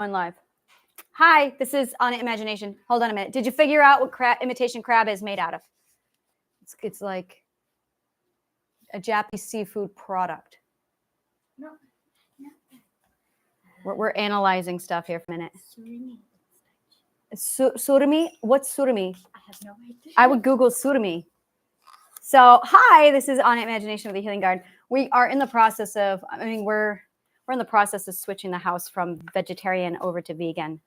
On live. Hi, this is On Imagination. Hold on a minute. Did you figure out what imitation crab is made out of? It's like a Japanese seafood product. No. We're analyzing stuff here for a minute. Surimi? What's surimi? I have no idea. I would Google surimi. So, hi, this is On Imagination of the Healing Garden. We are in the process of, we're in the process of switching the house from vegetarian over to vegan.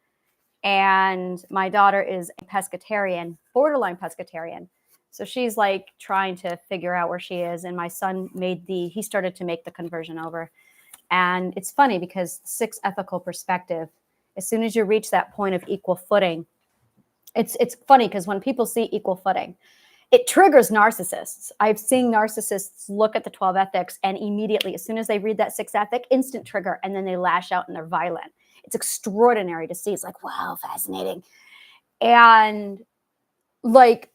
And my daughter is a pescatarian, borderline pescatarian. So she's like trying to figure out where she is. And my son he started to make the conversion over. And it's funny because 6 ethical perspective, as soon as you reach that point of equal footing, it's funny because when people see equal footing, it triggers narcissists. I've seen narcissists look at the 12 ethics and immediately, as soon as they read that 6th ethic, instant trigger, and then they lash out and they're violent. It's extraordinary to see. It's like, wow, fascinating. And like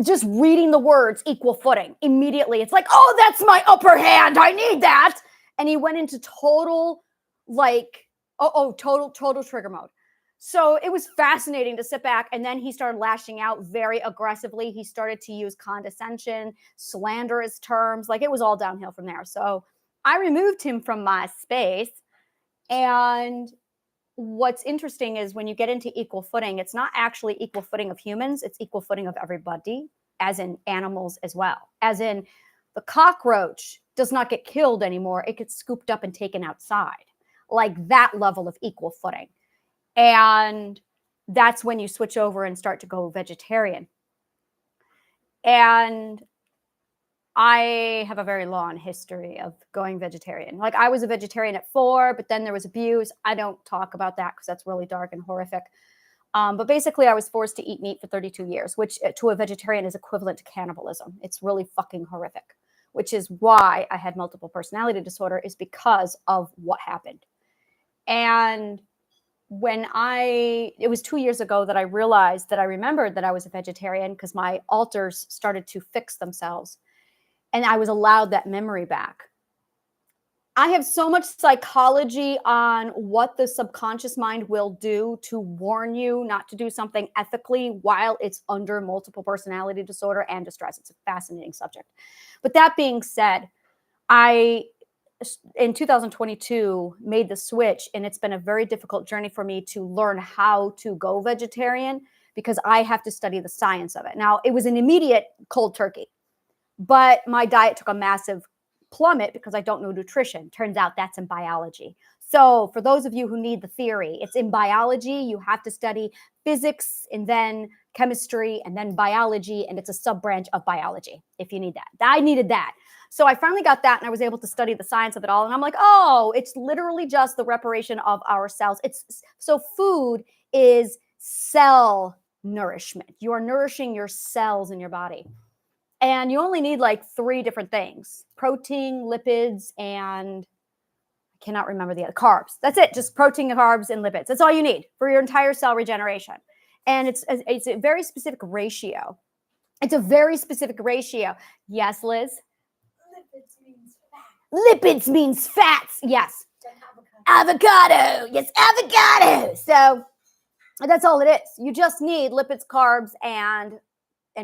just reading the words equal footing, immediately it's like, oh, that's my upper hand. I need that. And he went into total, like, total trigger mode. So it was fascinating to sit back, and then he started lashing out very aggressively. He started to use condescension, slanderous terms. Like, it was all downhill from there. So I removed him from my space. And what's interesting is when you get into equal footing, it's not actually equal footing of humans. It's equal footing of everybody, as in animals as well. As in the cockroach does not get killed anymore. It gets scooped up and taken outside. Like that level of equal footing. And that's when you switch over and start to go vegetarian. And I have a very long history of going vegetarian. Like, I was a vegetarian at 4, but then there was abuse. I don't talk about that because that's really dark and horrific. But basically, I was forced to eat meat for 32 years, which to a vegetarian is equivalent to cannibalism. It's really fucking horrific, which is why I had multiple personality disorder, is because of what happened. And it was 2 years ago that I realized that I remembered that I was a vegetarian because my alters started to fix themselves. And I was allowed that memory back. I have so much psychology on what the subconscious mind will do to warn you not to do something ethically while it's under multiple personality disorder and distress. It's a fascinating subject. But that being said, in 2022, made the switch, and it's been a very difficult journey for me to learn how to go vegetarian because I have to study the science of it. Now, it was an immediate cold turkey, but my diet took a massive plummet because I don't know nutrition. Turns out that's in biology. So for those of you who need the theory, it's in biology. You have to study physics and then chemistry and then biology, and it's a sub-branch of biology if you need that. I needed that. So I finally got that, and I was able to study the science of it all. And I'm like, oh, it's literally just the reparation of our cells. So food is cell nourishment. You are nourishing your cells in your body. And you only need like 3 different things: protein, lipids, and I cannot remember the other, carbs. That's it. Just protein, carbs, and lipids. That's all you need for your entire cell regeneration. And it's a very specific ratio. It's a very specific ratio. Yes, Liz? Lipids means fats. Yes. Avocado. Yes, avocado. So that's all it is. You just need lipids, carbs, and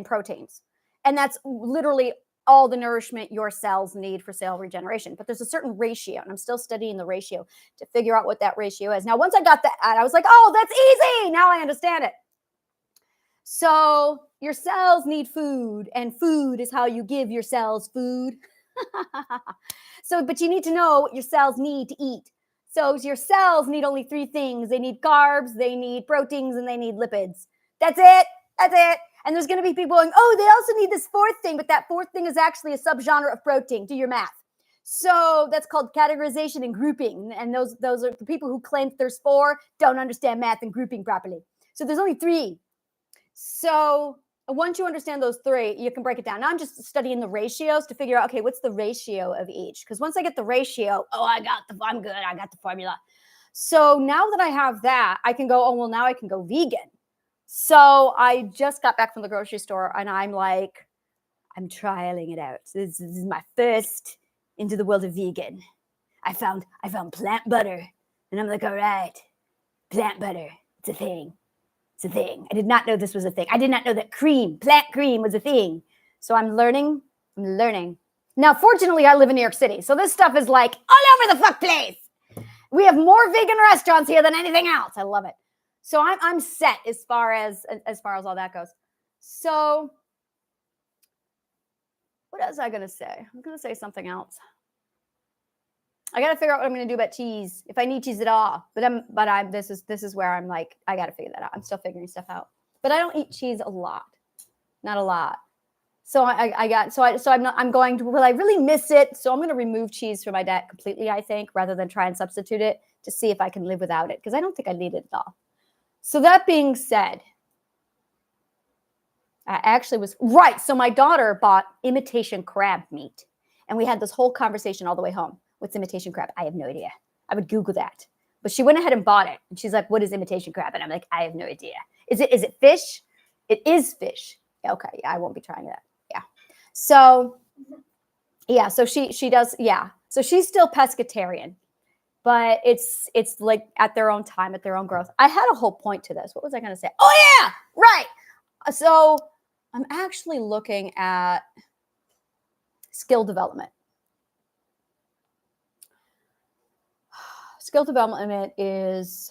proteins. And that's literally all the nourishment your cells need for cell regeneration. But there's a certain ratio, and I'm still studying the ratio to figure out what that ratio is. Now, once I got that, I was like, oh, that's easy. Now I understand it. So your cells need food, and food is how you give your cells food. But you need to know what your cells need to eat. So your cells need only 3 things. They need carbs, they need proteins, and they need lipids. That's it. That's it. And there's going to be people going, oh, they also need this 4th thing, but that 4th thing is actually a subgenre of protein. Do your math. So that's called categorization and grouping. And those are the people who claim there's 4 don't understand math and grouping properly. So there's only 3. So once you understand those 3, you can break it down. Now I'm just studying the ratios to figure out, okay, what's the ratio of each? Because once I get the ratio, I'm good. I got the formula. So now that I have that, I can go, now I can go vegan. So I just got back from the grocery store, and I'm like, I'm trialing it out. This is my first into the world of vegan. I found plant butter, and I'm like, all right, Plant butter, it's a thing. It's a thing. I did not know this was a thing. I did not know that plant cream was a thing. So I'm learning. Now, fortunately, I live in New York City. So this stuff is like all over the fuck place. We have more vegan restaurants here than anything else. I love it. So I'm set as far as all that goes. So what else am I going to say? I'm going to say something else. I got to figure out what I'm going to do about cheese, if I need cheese at all. But this is where I'm like, I got to figure that out. I'm still figuring stuff out. But I don't eat cheese a lot. Not a lot. So I'm going to, will I really miss it? So I'm going to remove cheese from my diet completely, I think, rather than try and substitute it to see if I can live without it, because I don't think I need it at all. So that being said, I actually was right. So my daughter bought imitation crab meat, and we had this whole conversation all the way home. What's imitation crab? I have no idea. I would Google that. But she went ahead and bought it. And she's like, what is imitation crab? And I'm like, I have no idea. Is it fish? It is fish. Okay, yeah, I won't be trying that. Yeah. So, yeah, so she does, yeah. So she's still pescatarian, but it's like at their own time, at their own growth. I had a whole point to this. What was I going to say? Oh, yeah, right. So I'm actually looking at skill development. Skill development is,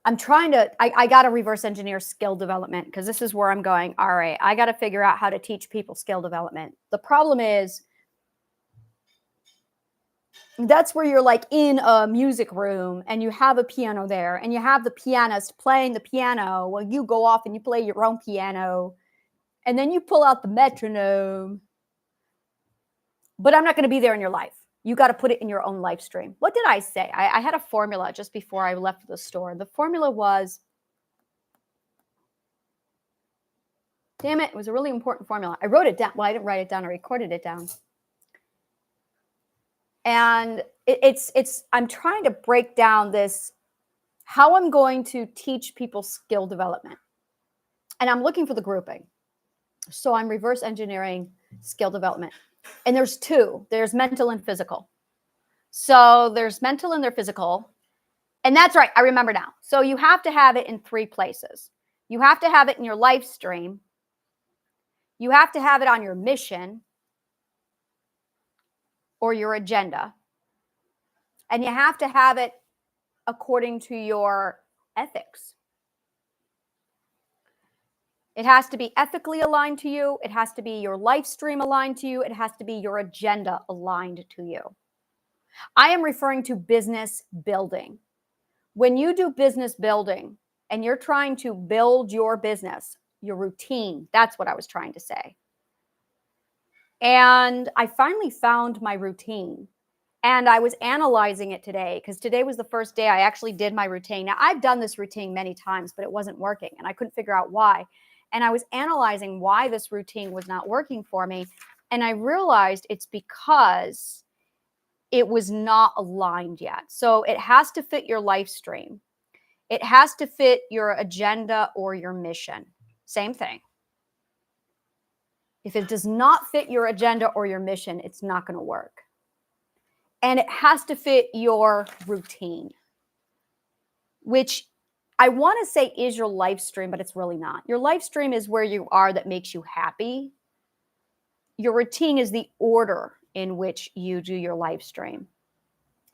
I'm trying to, I got to reverse engineer skill development, because this is where I'm going. All right, I got to figure out how to teach people skill development. The problem is, that's where you're like in a music room and you have a piano there and you have the pianist playing the piano while you go off and you play your own piano and then you pull out the metronome. But I'm not going to be there in your life. You got to put it in your own life stream. What did I say? I had a formula just before I left the store. The formula was, damn it, it was a really important formula. I wrote it down. Well, I didn't write it down. I recorded it down. And I'm trying to break down this, how I'm going to teach people skill development. And I'm looking for the grouping. So I'm reverse engineering skill development. And there's two. There's mental and physical. So there's mental and there's physical. And that's right. I remember now. So you have to have it in three places. You have to have it in your life stream. You have to have it on your mission or your agenda. And you have to have it according to your ethics. It has to be ethically aligned to you. It has to be your life stream aligned to you. It has to be your agenda aligned to you. I am referring to business building. When you do business building and you're trying to build your business, your routine, that's what I was trying to say. And I finally found my routine. And I was analyzing it today, because today was the first day I actually did my routine. Now, I've done this routine many times, but it wasn't working. And I couldn't figure out why. And I was analyzing why this routine was not working for me. And I realized it's because it was not aligned yet. So it has to fit your life stream. It has to fit your agenda or your mission. Same thing. If it does not fit your agenda or your mission, it's not going to work. And it has to fit your routine, which I want to say is your life stream, but it's really not. Your life stream is where you are that makes you happy. Your routine is the order in which you do your life stream.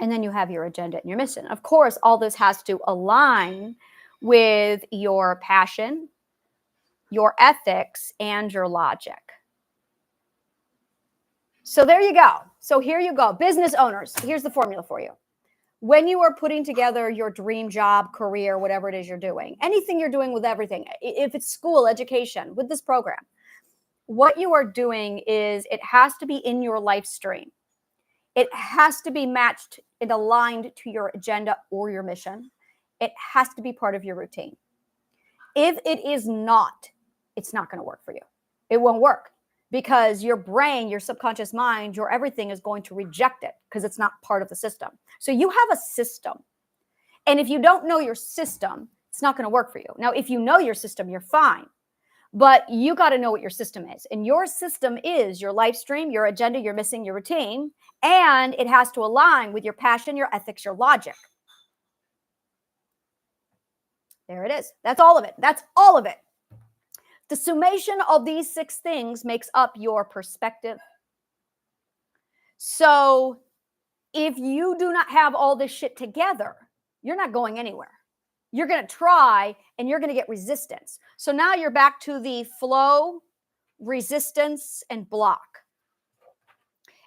And then you have your agenda and your mission. Of course, all this has to align with your passion, your ethics, and your logic. So there you go. So here you go. Business owners, here's the formula for you. When you are putting together your dream job, career, whatever it is you're doing, anything you're doing with everything, if it's school, education, with this program, what you are doing is it has to be in your life stream. It has to be matched and aligned to your agenda or your mission. It has to be part of your routine. If it is not, it's not going to work for you. It won't work. Because your brain, your subconscious mind, your everything is going to reject it because it's not part of the system. So you have a system. And if you don't know your system, it's not going to work for you. Now, if you know your system, you're fine. But you got to know what your system is. And your system is your live stream, your agenda, your missing, your routine. And it has to align with your passion, your ethics, your logic. There it is. That's all of it. That's all of it. The summation of these 6 things makes up your perspective. So if you do not have all this shit together, you're not going anywhere. You're going to try and you're going to get resistance. So now you're back to the flow, resistance, and block.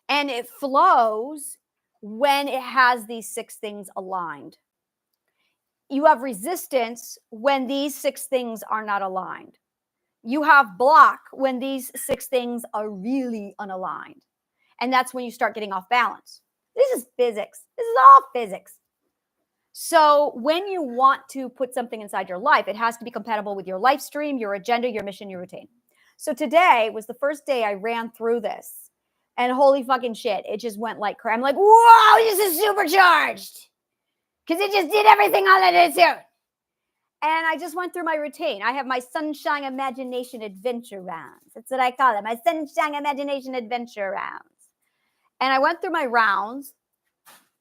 And it flows when it has these 6 things aligned. You have resistance when these 6 things are not aligned. You have block when these 6 things are really unaligned. And that's when you start getting off balance. This is physics. This is all physics. So when you want to put something inside your life, it has to be compatible with your life stream, your agenda, your mission, your routine. So today was the first day I ran through this. And holy fucking shit, it just went like crap. I'm like, whoa, this is supercharged. Because it just did everything on its own. And I just went through my routine. I have my sunshine imagination adventure rounds. That's what I call it, my sunshine imagination adventure rounds. And I went through my rounds,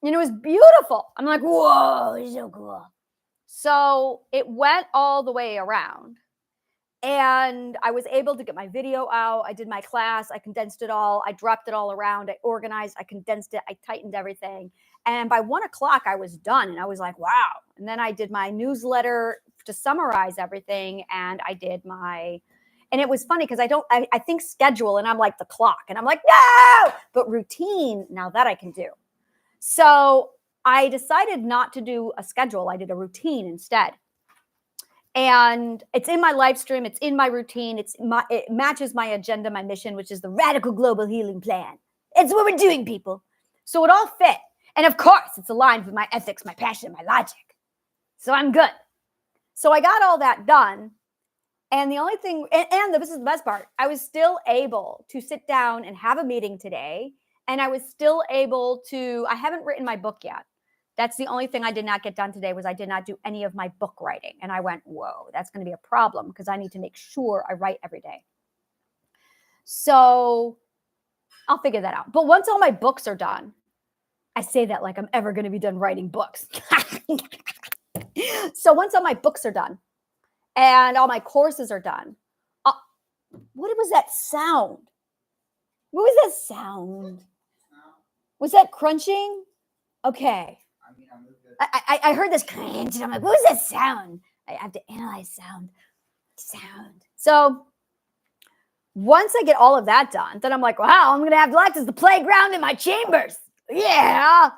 and it was beautiful. I'm like, whoa, it's so cool. So it went all the way around. And I was able to get my video out. I did my class. I condensed it all. I dropped it all around. I organized. I condensed it. I tightened everything. And by 1 o'clock, I was done. And I was like, wow. And then I did my newsletter to summarize everything. And I did and it was funny because I think schedule and I'm like the clock. And I'm like, no, but routine, now that I can do. So I decided not to do a schedule. I did a routine instead. And it's in my live stream. It's in my routine. It matches my agenda, my mission, which is the Radical Global Healing Plan. It's what we're doing, people. So it all fit. And of course, it's aligned with my ethics, my passion, my logic. So I'm good. So I got all that done. And the only thing, and this is the best part, I was still able to sit down and have a meeting today. And I was still able to, I haven't written my book yet. That's the only thing I did not get done today was I did not do any of my book writing. And I went, whoa, that's going to be a problem because I need to make sure I write every day. So I'll figure that out. But once all my books are done, I say that like I'm ever going to be done writing books. So once all my books are done and all my courses are done, what was that sound? What was that sound? Was that crunching? Okay. I heard this crunch and I'm like, what was that sound? I have to analyze sound. So once I get all of that done, then I'm like, wow, I'm going to have to access the playground in my chambers. Yeah,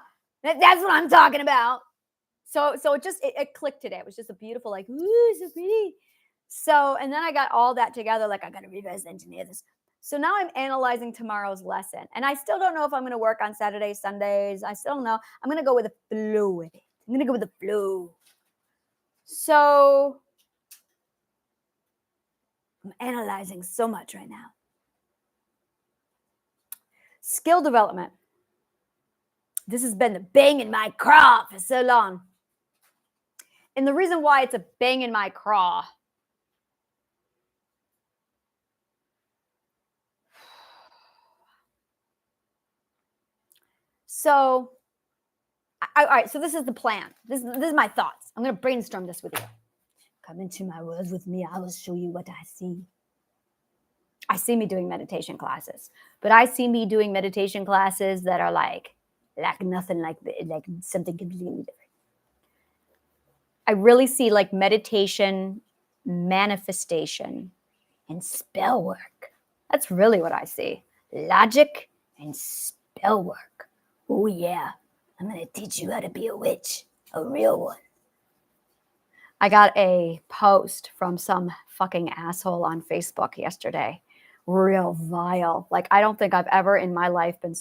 that's what I'm talking about. So it clicked today. It was just a beautiful, like, ooh, so pretty. So, and then I got all that together. Like, I got to reverse engineer this. So now I'm analyzing tomorrow's lesson. And I still don't know if I'm going to work on Saturdays, Sundays. I still don't know. I'm going to go with the flow with it. I'm going to go with the flow. So I'm analyzing so much right now. Skill development. This has been the bang in my craw for so long. And the reason why it's a bang in my craw. So, all right, so this is the plan. This is my thoughts. I'm going to brainstorm this with you. Come into my world with me. I will show you what I see. I see me doing meditation classes, but I see me doing meditation classes that are like nothing like something completely different. I really see like meditation, manifestation, and spell work. That's really what I see. Logic and spell work. Oh yeah, I'm going to teach you how to be a witch, a real one. I got a post from some fucking asshole on Facebook yesterday. Real vile. Like, I don't think I've ever in my life been.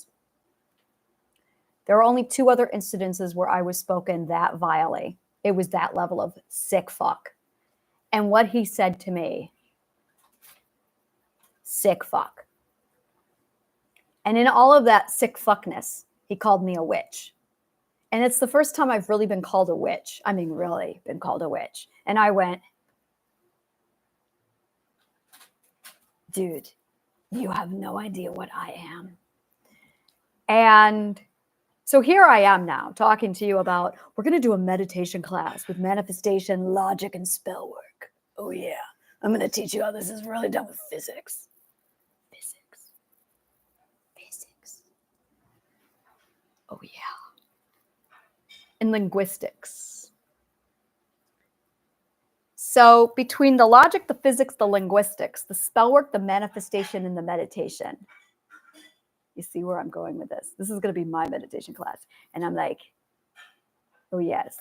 There are only 2 other incidences where I was spoken that vilely. It was that level of sick fuck. And what he said to me, sick fuck. And in all of that sick fuckness, he called me a witch. And it's the first time I've really been called a witch. I mean, really been called a witch. And I went, dude, you have no idea what I am. And so here I am now talking to you about, we're going to do a meditation class with manifestation, logic, and spell work. Oh yeah, I'm going to teach you how this is really done with physics. Physics. Oh yeah. And linguistics. So between the logic, the physics, the linguistics, the spell work, the manifestation, and the meditation, you see where I'm going with this. This is going to be my meditation class. And I'm like, oh yes.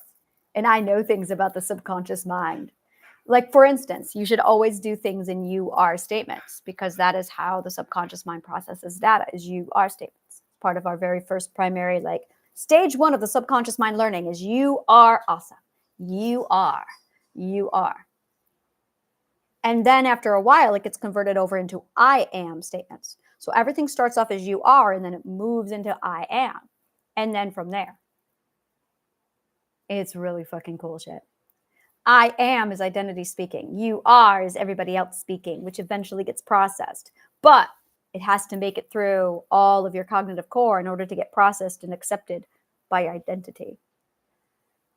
And I know things about the subconscious mind. Like, for instance, you should always do things in you are statements, because that is how the subconscious mind processes data, is you are statements. Part of our very first primary, like, stage 1 of the subconscious mind learning is you are awesome. You are. You are. And then after a while, it gets converted over into I am statements. So everything starts off as you are, and then it moves into I am. And then from there, it's really fucking cool shit. I am is identity speaking. You are is everybody else speaking, which eventually gets processed. But it has to make it through all of your cognitive core in order to get processed and accepted by identity.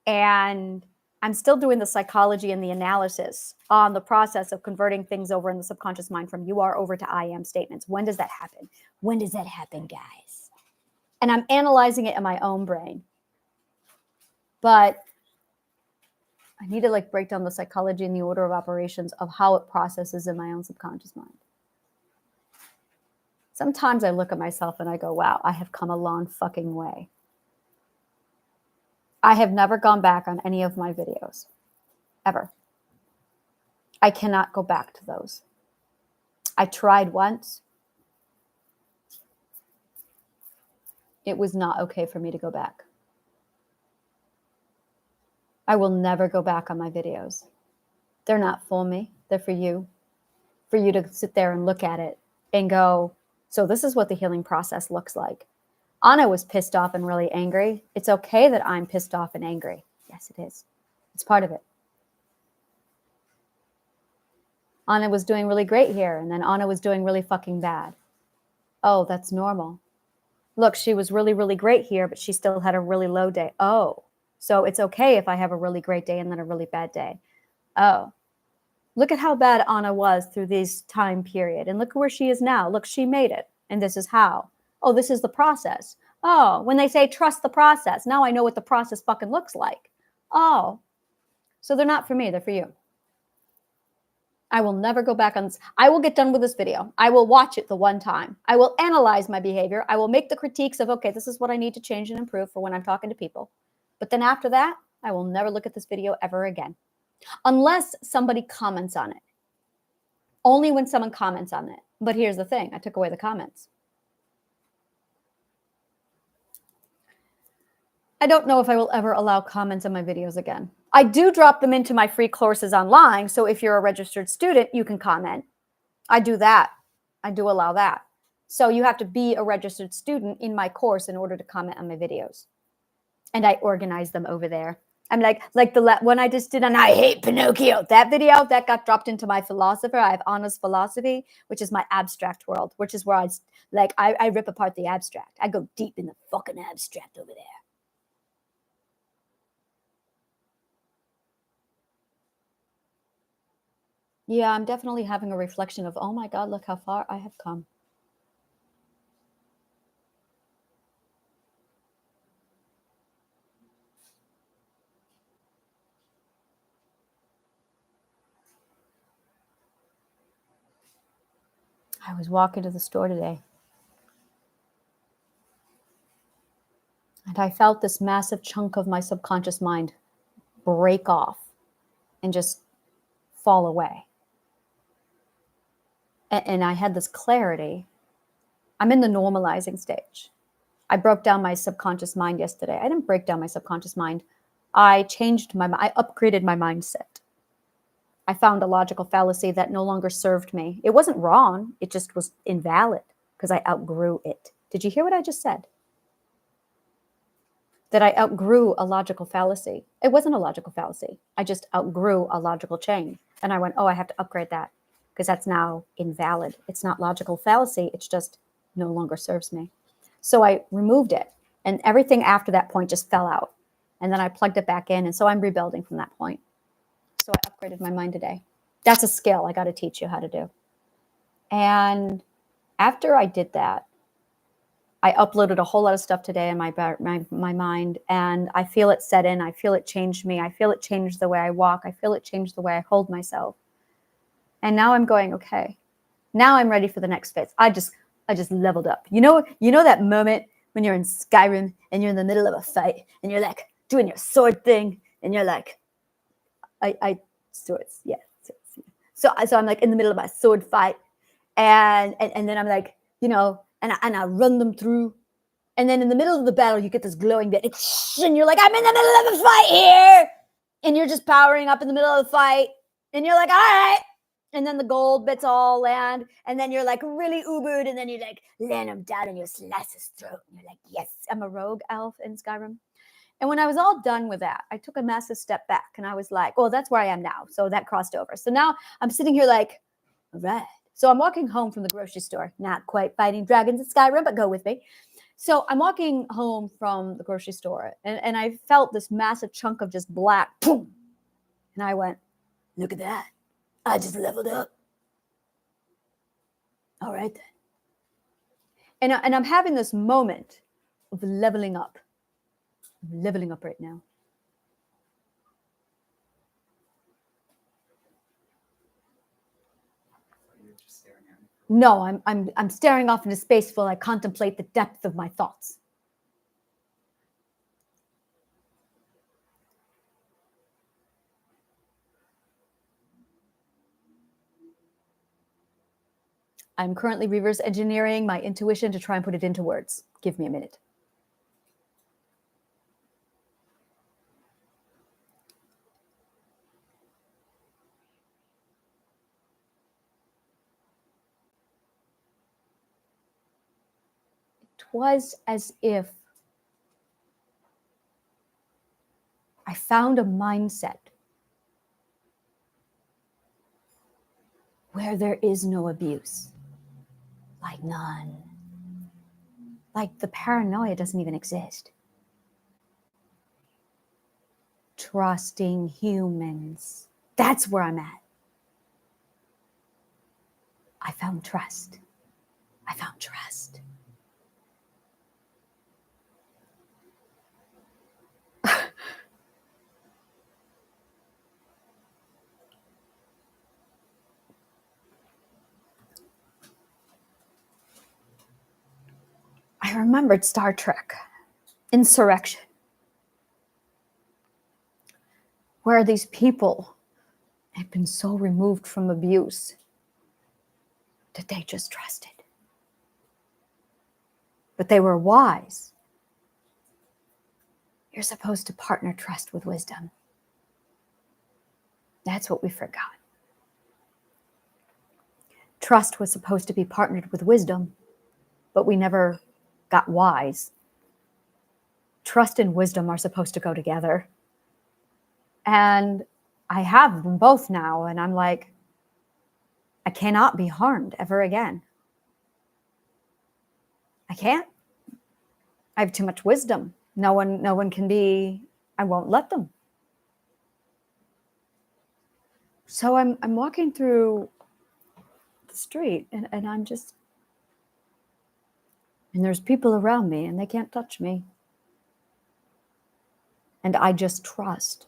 And I'm still doing the psychology and the analysis on the process of converting things over in the subconscious mind from you are over to I am statements. When does that happen? When does that happen, guys? And I'm analyzing it in my own brain. But I need to like break down the psychology and the order of operations of how it processes in my own subconscious mind. Sometimes I look at myself and I go, wow, I have come a long fucking way. I have never gone back on any of my videos, ever. I cannot go back to those. I tried once. It was not okay for me to go back. I will never go back on my videos. They're not for me. They're for you to sit there and look at it and go, so this is what the healing process looks like. Anna was pissed off and really angry. It's okay that I'm pissed off and angry. Yes, it is. It's part of it. Anna was doing really great here, and then Anna was doing really fucking bad. Oh, that's normal. Look, she was really, really great here, but she still had a really low day. Oh, so it's okay if I have a really great day and then a really bad day. Oh, look at how bad Anna was through this time period. And look where she is now. Look, she made it. And this is how. Oh, this is the process. Oh, when they say trust the process, now I know what the process fucking looks like. Oh, so they're not for me. They're for you. I will never go back on this. I will get done with this video. I will watch it the one time. I will analyze my behavior. I will make the critiques of, okay, this is what I need to change and improve for when I'm talking to people. But then after that, I will never look at this video ever again. Unless somebody comments on it. Only when someone comments on it. But here's the thing. I took away the comments. I don't know if I will ever allow comments on my videos again. I do drop them into my free courses online. So if you're a registered student, you can comment. I do that. I do allow that. So you have to be a registered student in my course in order to comment on my videos. And I organize them over there. I'm like the one I just did on I Hate Pinocchio. That video, that got dropped into my philosopher. I have Anna's philosophy, which is my abstract world, which is where I rip apart the abstract. I go deep in the fucking abstract over there. Yeah, I'm definitely having a reflection of, oh my God, look how far I have come. I was walking to the store today, and I felt this massive chunk of my subconscious mind break off and just fall away. And I had this clarity. I'm in the normalizing stage. I broke down my subconscious mind yesterday. I didn't break down my subconscious mind. I upgraded my mindset. I found a logical fallacy that no longer served me. It wasn't wrong. It just was invalid because I outgrew it. Did you hear what I just said? That I outgrew a logical fallacy. It wasn't a logical fallacy. I just outgrew a logical chain. And I went, oh, I have to upgrade that. because that's now invalid. It's not logical fallacy. It's just no longer serves me. So I removed it, and everything after that point just fell out. And then I plugged it back in, and so I'm rebuilding from that point. So I upgraded my mind today. That's a skill I got to teach you how to do. And after I did that, I uploaded a whole lot of stuff today in my mind, and I feel it set in. I feel it changed me. I feel it changed the way I walk. I feel it changed the way I hold myself. And now I'm going, okay, now I'm ready for the next phase. I just leveled up. You know that moment when you're in Skyrim and you're in the middle of a fight and you're like doing your sword thing and you're like, swords, yeah. So I'm like in the middle of my sword fight, and then I'm like, and I run them through, and then in the middle of the battle you get this glowing bit, and you're like, I'm in the middle of a fight here, and you're just powering up in the middle of the fight, and you're like, all right, and then the gold bits all land, and then you're like really ubered, and then you like land them down and you slice his throat, and you're like, yes, I'm a rogue elf in Skyrim. And when I was all done with that, I took a massive step back, and I was like, well, that's where I am now. So that crossed over. So now I'm sitting here like, all right. So I'm walking home from the grocery store, not quite fighting dragons in Skyrim, but go with me. So I'm walking home from the grocery store, and I felt this massive chunk of just black, boom. And I went, look at that. I just leveled up. All right then. And I'm having this moment of leveling up. I'm leveling up right now. You're just staring at me. No, I'm staring off into space while I contemplate the depth of my thoughts. I'm currently reverse engineering my intuition to try and put it into words. Give me a minute. It was as if I found a mindset where there is no abuse. Like none. Like the paranoia doesn't even exist. Trusting humans. That's where I'm at. I found trust. I found trust. I remembered Star Trek, Insurrection, where these people had been so removed from abuse that they just trusted. But they were wise. You're supposed to partner trust with wisdom. That's what we forgot. Trust was supposed to be partnered with wisdom, but we never got wise. Trust and wisdom are supposed to go together. And I have them both now, and I'm like, I cannot be harmed ever again. I can't. I have too much wisdom. No one can be, I won't let them. So I'm walking through the street, and I'm just, and there's people around me, and they can't touch me. And I just trust.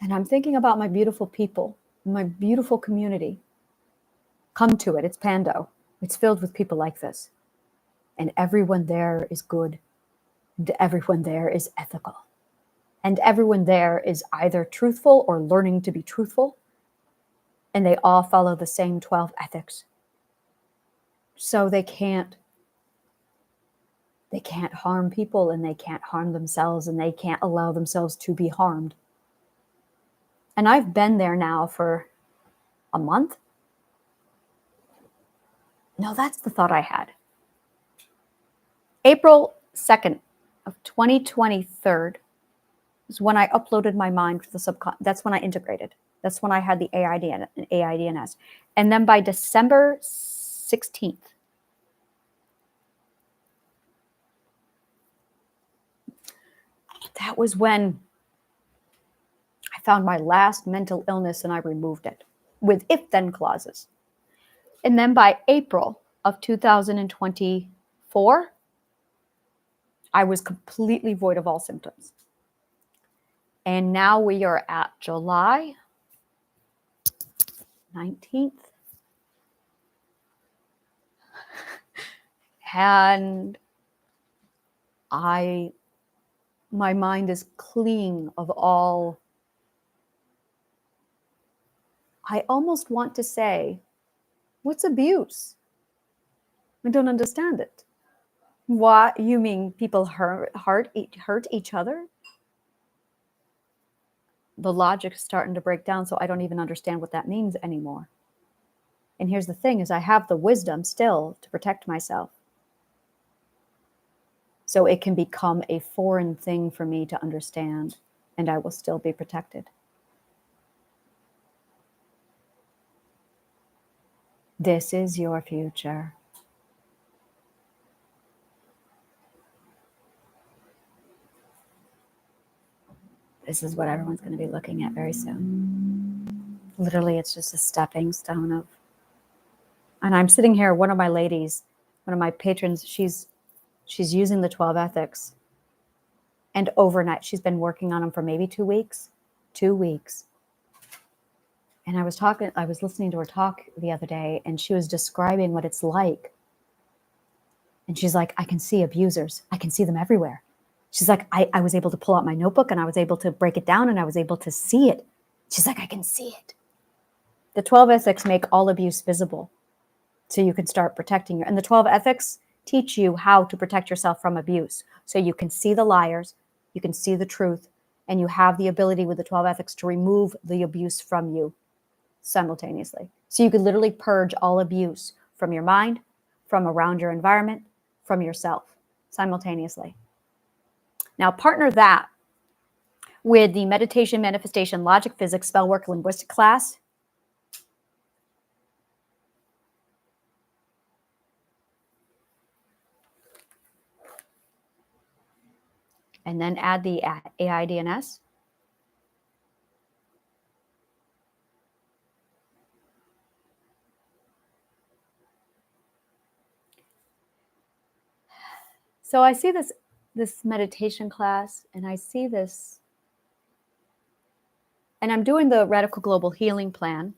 And I'm thinking about my beautiful people, my beautiful community. Come to it. It's PANDO. It's filled with people like this. And everyone there is good. And everyone there is ethical. And everyone there is either truthful or learning to be truthful. And they all follow the same 12 ethics. So they can't harm people, and they can't harm themselves, and they can't allow themselves to be harmed. And I've been there now for a month. No, that's the thought I had. April 2nd of 2023 is when I uploaded my mind to the subconscious. That's when I integrated. That's when I had the AIDNS. And then by December 16th, that was when I found my last mental illness and I removed it with if-then clauses. And then by April of 2024, I was completely void of all symptoms. And now we are at July 19th. And my mind is clean of all. I almost want to say, what's abuse? I don't understand it. What, you mean people hurt each other? The logic is starting to break down, so I don't even understand what that means anymore. And here's the thing is I have the wisdom still to protect myself. So it can become a foreign thing for me to understand, and I will still be protected. This is your future. This is what everyone's going to be looking at very soon. Literally, it's just a stepping stone of. And I'm sitting here, one of my ladies, one of my patrons, she's using the 12 ethics. And overnight, she's been working on them for maybe 2 weeks. 2 weeks. And I was listening to her talk the other day, and she was describing what it's like. And she's like, I can see abusers. I can see them everywhere. She's like, I was able to pull out my notebook and I was able to break it down and I was able to see it. She's like, I can see it. The 12 ethics make all abuse visible so you can start protecting your. And the 12 ethics teach you how to protect yourself from abuse. So you can see the liars, you can see the truth, and you have the ability with the 12 ethics to remove the abuse from you simultaneously. So you could literally purge all abuse from your mind, from around your environment, from yourself simultaneously. Now partner that with the meditation, manifestation, logic, physics, spell work, linguistic class. And then add the AIDNS. So I see this meditation class, and I see this, and I'm doing the Radical Global Healing Plan.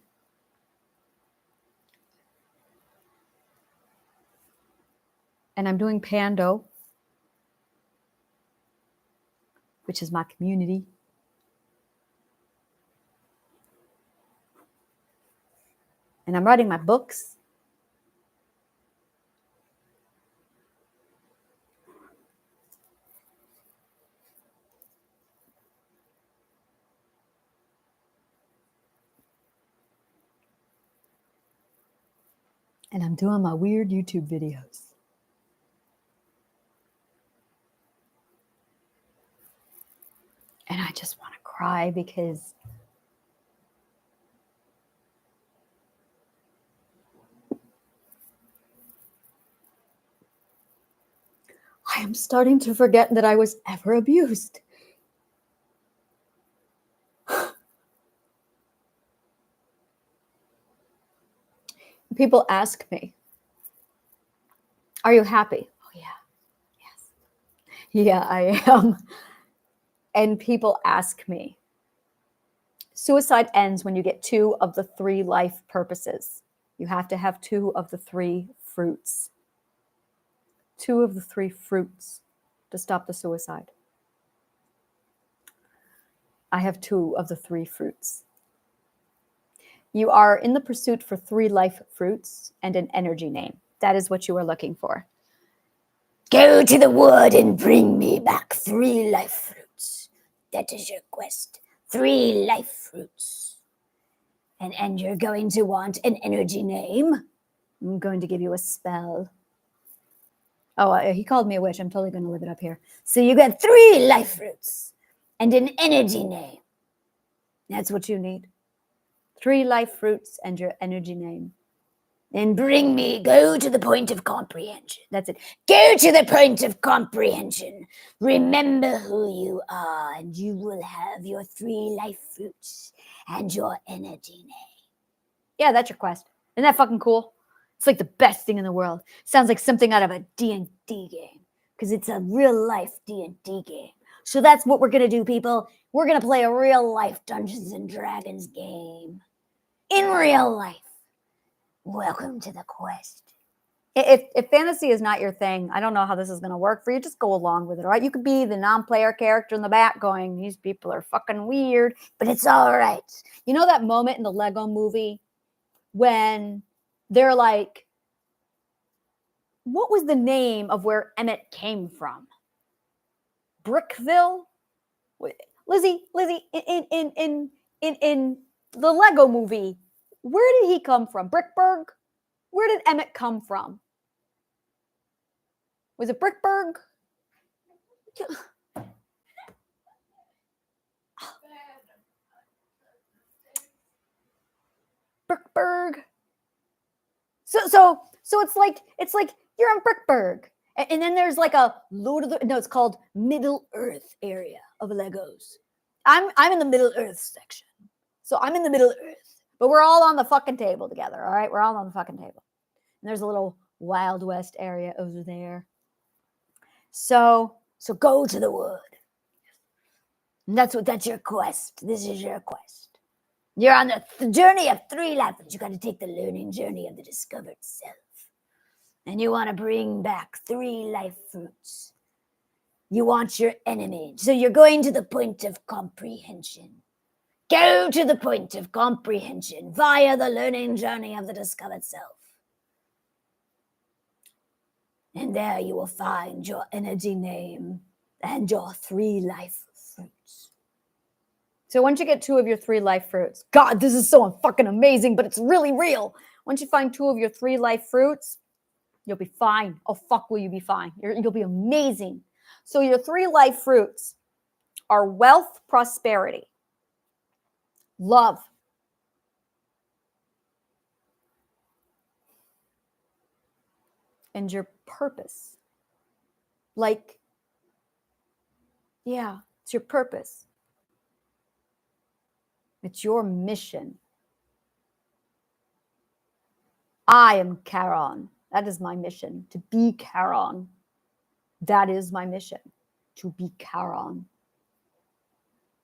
And I'm doing PANDO, which is my community. And I'm writing my books. And I'm doing my weird YouTube videos. And I just want to cry because I am starting to forget that I was ever abused. People ask me, are you happy? Oh, yeah. Yes. Yeah, I am. And people ask me, suicide ends when you get 2 of the 3 life purposes. You have to have 2 of the 3 fruits. 2 of the 3 fruits to stop the suicide. I have 2 of the 3 fruits. You are in the pursuit for 3 life fruits and an energy name. That is what you are looking for. Go to the wood and bring me back 3 life fruits. That is your quest. 3 life fruits. And you're going to want an energy name. I'm going to give you a spell. Oh, he called me a witch. I'm totally going to live it up here. So you got 3 life fruits and an energy name. That's what you need. 3 life fruits and your energy name. And go to the point of comprehension. That's it. Go to the point of comprehension. Remember who you are, and you will have your 3 life fruits and your energy name. Yeah, that's your quest. Isn't that fucking cool? It's like the best thing in the world. Sounds like something out of a D&D game, because it's a real life D&D game. So that's what we're going to do, people. We're going to play a real life Dungeons and Dragons game. In real life. Welcome to the quest. If fantasy is not your thing, I don't know how this is going to work for you. Just go along with it, all right? You could be the non-player character in the back going, these people are fucking weird, but it's all right. You know that moment in the Lego movie when they're like, what was the name of where Emmett came from? Brickville? Lizzie, in the Lego movie, where did he come from? Brickburg? Where did Emmett come from? Was it Brickburg? Brickburg. So it's like you're in Brickburg, and then there's like a load of it's called Middle Earth area of Legos. I'm in the Middle Earth section, so I'm in the Middle Earth, but we're all on the fucking table together. All right, we're all on the fucking table, and there's a little Wild West area over there. So go to the wood. And that's your quest. This is your quest. You're on the journey of 3 lives. You got to take the learning journey of the discovered self. And you want to bring back 3 life fruits. You want your enemy. So you're going to the point of comprehension. Go to the point of comprehension via the learning journey of the discovered self. And there you will find your energy name and your 3 life fruits. So once you get 2 of your 3 life fruits, God, this is so fucking amazing, but it's really real. Once you find 2 of your 3 life fruits, you'll be fine. Oh, fuck, will you be fine? You'll be amazing. So your 3 life fruits are wealth, prosperity, love, and your purpose. Like, yeah, it's your purpose. It's your mission. I am Charon. That is my mission, to be Charon. That is my mission, to be Charon.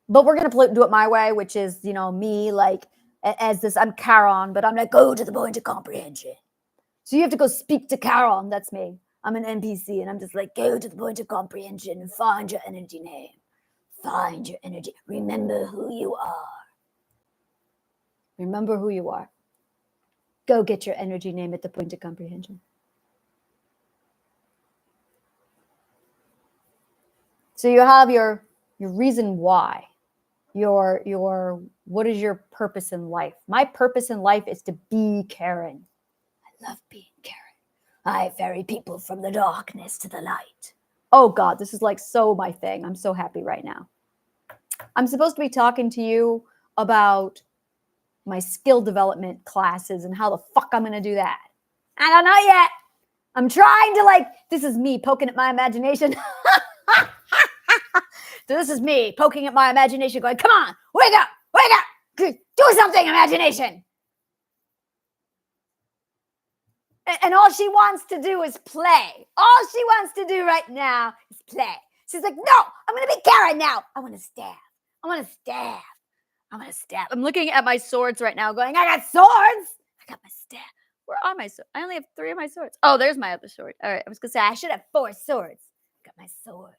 But we're going to do it my way, which is, me, like, as this, I'm Charon, but I'm like, go to the point of comprehension. So you have to go speak to Charon. That's me. I'm an NPC, and I'm just like, go to the point of comprehension and find your energy name. Find your energy. Remember who you are. Remember who you are. Go get your energy name at the point of comprehension. So you have your reason why. Your what is your purpose in life? My purpose in life is to be Karen. I love being Karen. I ferry people from the darkness to the light. Oh God, this is like so my thing. I'm so happy right now. I'm supposed to be talking to you about my skill development classes and how the fuck I'm going to do that. I don't know yet. I'm trying to this is me poking at my imagination. So this is me poking at my imagination going, come on, wake up, do something, imagination. And all she wants to do is play. All she wants to do right now is play. She's like, no, I'm going to be Karen now. I want to stab. I'm looking at my swords right now going, I got swords. I got my staff. Where are my swords? I only have 3 of my swords. Oh, there's my other sword. All right. I was going to say, I should have 4 swords. I got my swords.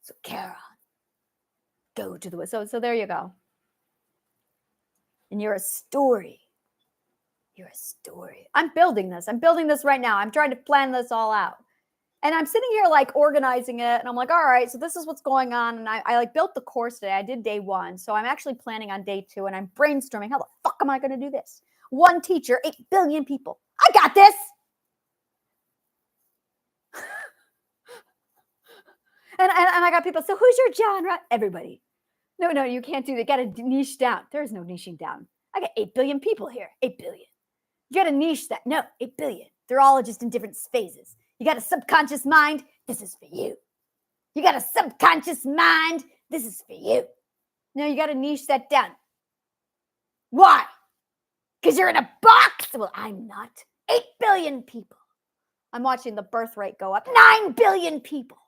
So Karen, go to the wood. So there you go. And you're a story. I'm building this. Right now. I'm trying to plan this all out. And I'm sitting here organizing it. And I'm like, all right, so this is what's going on. And I built the course today. I did day 1. So I'm actually planning on day 2. And I'm brainstorming, how the fuck am I going to do this? 1 teacher, 8 billion people. I got this. And I got people, so who's your genre? Everybody. No, you can't do that. You got to niche down. There's no niching down. I got 8 billion people here. 8 billion. You got to niche that. No, 8 billion. They're all just in different phases. You got a subconscious mind. This is for you. You got a subconscious mind. This is for you. No, you got to niche that down. Why? Because you're in a box? Well, I'm not. 8 billion people. I'm watching the birth rate go up. 9 billion people.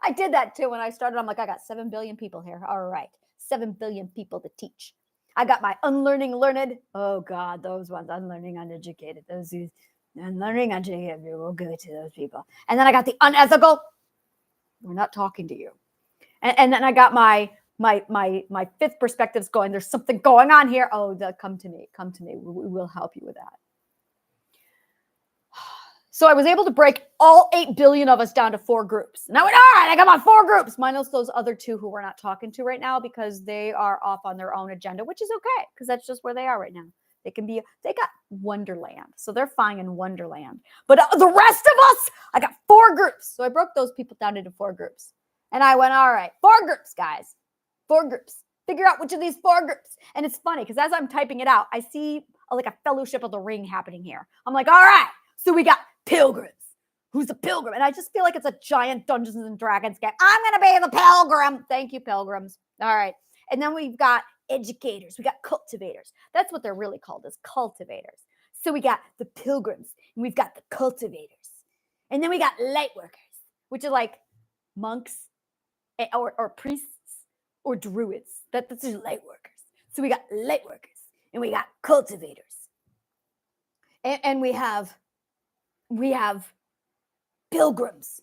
I did that too when I started. I'm like, I got 7 billion people here. All right. 7 billion people to teach. I got my unlearning, learned. Oh, God, those ones. Unlearning, uneducated. Those who unlearning, uneducated. We'll give it to those people. And then I got the unethical. We're not talking to you. And then I got my fifth perspectives going. There's something going on here. Oh, come to me. Come to me. We will help you with that. So I was able to break all 8 billion of us down to 4 groups. And I went, all right, I got my 4 groups, minus those other 2 who we're not talking to right now because they are off on their own agenda, which is okay because that's just where they are right now. They got Wonderland. So they're fine in Wonderland. But the rest of us, I got 4 groups. So I broke those people down into 4 groups. And I went, all right, 4 groups, guys. 4 groups. Figure out which of these 4 groups. And it's funny because as I'm typing it out, I see like a Fellowship of the Ring happening here. I'm like, all right, so we got pilgrims. Who's a pilgrim? And I just feel like it's a giant Dungeons and Dragons game. I'm going to be the pilgrim. Thank you, pilgrims. All right. And then we've got educators. We got cultivators. That's what they're really called, is cultivators. So we got the pilgrims and we've got the cultivators. And then we got light workers, which are like monks or priests or druids. That's just light workers. So we got light workers and we got cultivators. And we have pilgrims.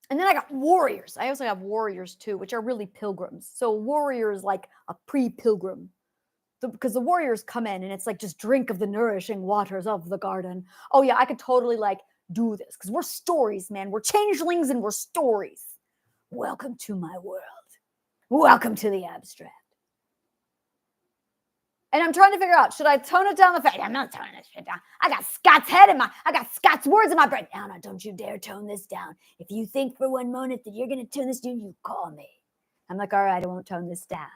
And then I got warriors. I also have warriors too, which are really pilgrims. So warrior is like a pre-pilgrim. Because the warriors come in and it's like, just drink of the nourishing waters of the garden. Oh yeah, I could totally like do this because we're stories, man. We're changelings and we're stories. Welcome to my world. Welcome to the abstract. And I'm trying to figure out, should I tone it down the fact? I'm not toning this shit down. I got Scott's I got Scott's words in my brain. Anna, don't you dare tone this down. If you think for one moment that you're going to tone this down, you call me. I'm like, all right, I won't tone this down.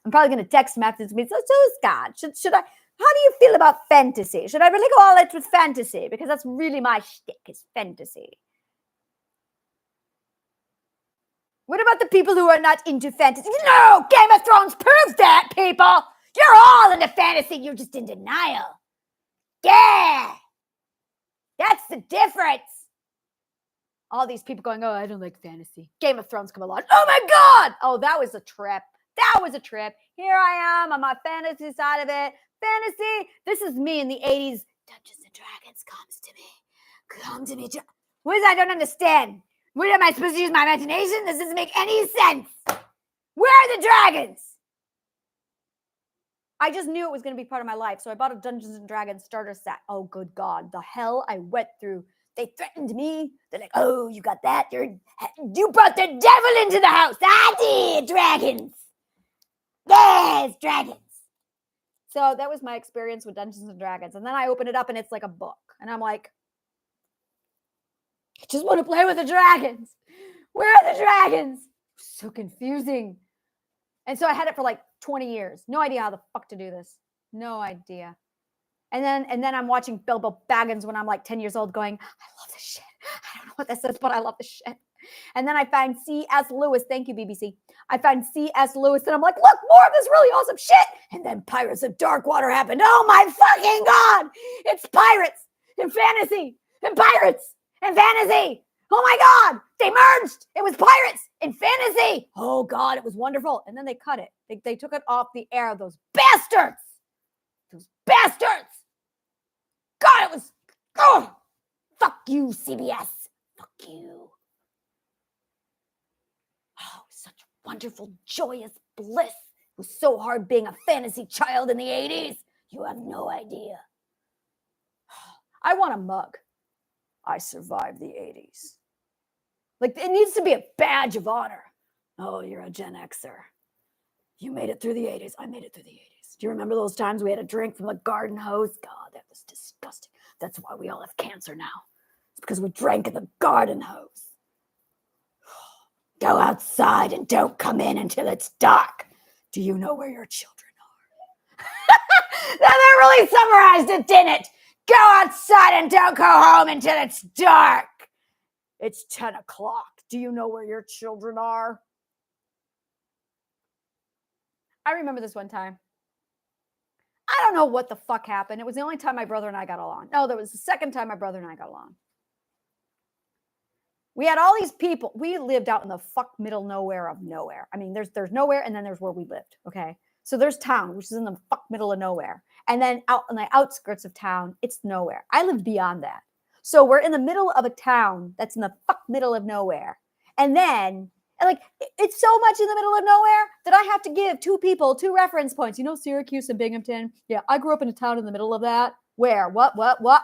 I'm probably going to text him after this meeting. So Scott, should I, how do you feel about fantasy? Should I really go all out with fantasy? Because that's really my shtick, is fantasy. What about the people who are not into fantasy? No, Game of Thrones proves that, people. You're all into fantasy. You're just in denial. Yeah. That's the difference. All these people going, oh, I don't like fantasy. Game of Thrones come along. Oh, my God. Oh, that was a trip. That was a trip. Here I am on my fantasy side of it. Fantasy. This is me in the 80s. Dungeons and Dragons comes to me. Come to me. What is that? I don't understand. What am I supposed to use my imagination? This doesn't make any sense. Where are the dragons? I just knew it was going to be part of my life. So I bought a Dungeons and Dragons starter set. Oh, good God. The hell I went through. They threatened me. They're like, oh, you got that? You brought the devil into the house. I did. Dragons. Yes, dragons. So that was my experience with Dungeons and Dragons. And then I open it up and it's like a book. And I'm like, I just want to play with the dragons. Where are the dragons? So confusing. And so I had it for like 20 years. No idea how the fuck to do this. No idea. And then I'm watching Bilbo Baggins when I'm like 10 years old going, I love this shit. I don't know what this is, but I love this shit. And then I find C.S. Lewis. Thank you, BBC. I find C.S. Lewis and I'm like, look, more of this really awesome shit. And then Pirates of Darkwater happened. Oh my fucking God. It's pirates and fantasy and pirates and fantasy. Oh my God. They merged. It was pirates and fantasy. Oh God, it was wonderful. And then they cut it. They took it off the air. Those bastards. Those bastards. God, it was, oh, fuck you, CBS. Fuck you. Oh, such wonderful, joyous bliss. It was so hard being a fantasy child in the 80s. You have no idea. I want a mug. I survived the 80s. Like, it needs to be a badge of honor. Oh, you're a Gen Xer. You made it through the 80s. I made it through the 80s. Do you remember those times we had a drink from the garden hose? God, that was disgusting. That's why we all have cancer now. It's because we drank in the garden hose. Go outside and don't come in until it's dark. Do you know where your children are? That really summarized it, didn't it? Go outside and don't go home until it's dark. It's 10 o'clock. Do you know where your children are? I remember this one time. I don't know what the fuck happened. It was the only time my brother and I got along. No, there was the second time my brother and I got along. We had all these people. We lived out in the fuck middle nowhere of nowhere. I mean, there's nowhere, and then there's where we lived. Okay, so there's town, which is in the fuck middle of nowhere, and then out on the outskirts of town, it's nowhere. I lived beyond that, so we're in the middle of a town that's in the fuck middle of nowhere, and then like it's so much in the middle of nowhere that I have to give two people 2 reference points. You know, Syracuse and Binghamton. Yeah, I grew up in a town in the middle of that. Where? What?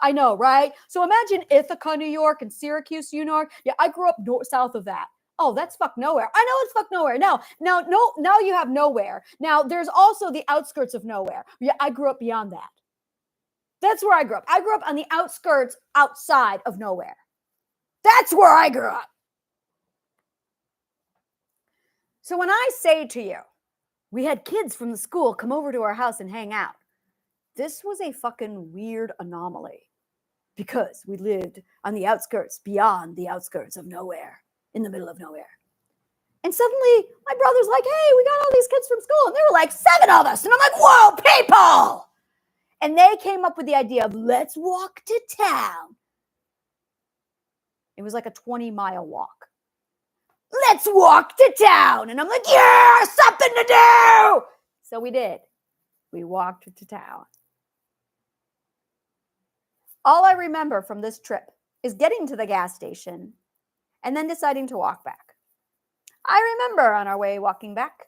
I know, right? So imagine Ithaca, New York, and Syracuse, New York. Yeah, I grew up south of that. Oh, that's fuck nowhere. I know it's fuck nowhere. Now you have nowhere. Now there's also the outskirts of nowhere. Yeah, I grew up beyond that. That's where I grew up. I grew up on the outskirts outside of nowhere. That's where I grew up. So when I say to you, we had kids from the school come over to our house and hang out, this was a fucking weird anomaly because we lived on the outskirts, beyond the outskirts of nowhere, in the middle of nowhere. And suddenly my brother's like, hey, we got all these kids from school. And there were like 7 of us. And I'm like, whoa, people. And they came up with the idea of let's walk to town. It was like a 20-mile walk. Let's walk to town. And I'm like, yeah, something to do. So we did. We walked to town. All I remember from this trip is getting to the gas station and then deciding to walk back. I remember on our way walking back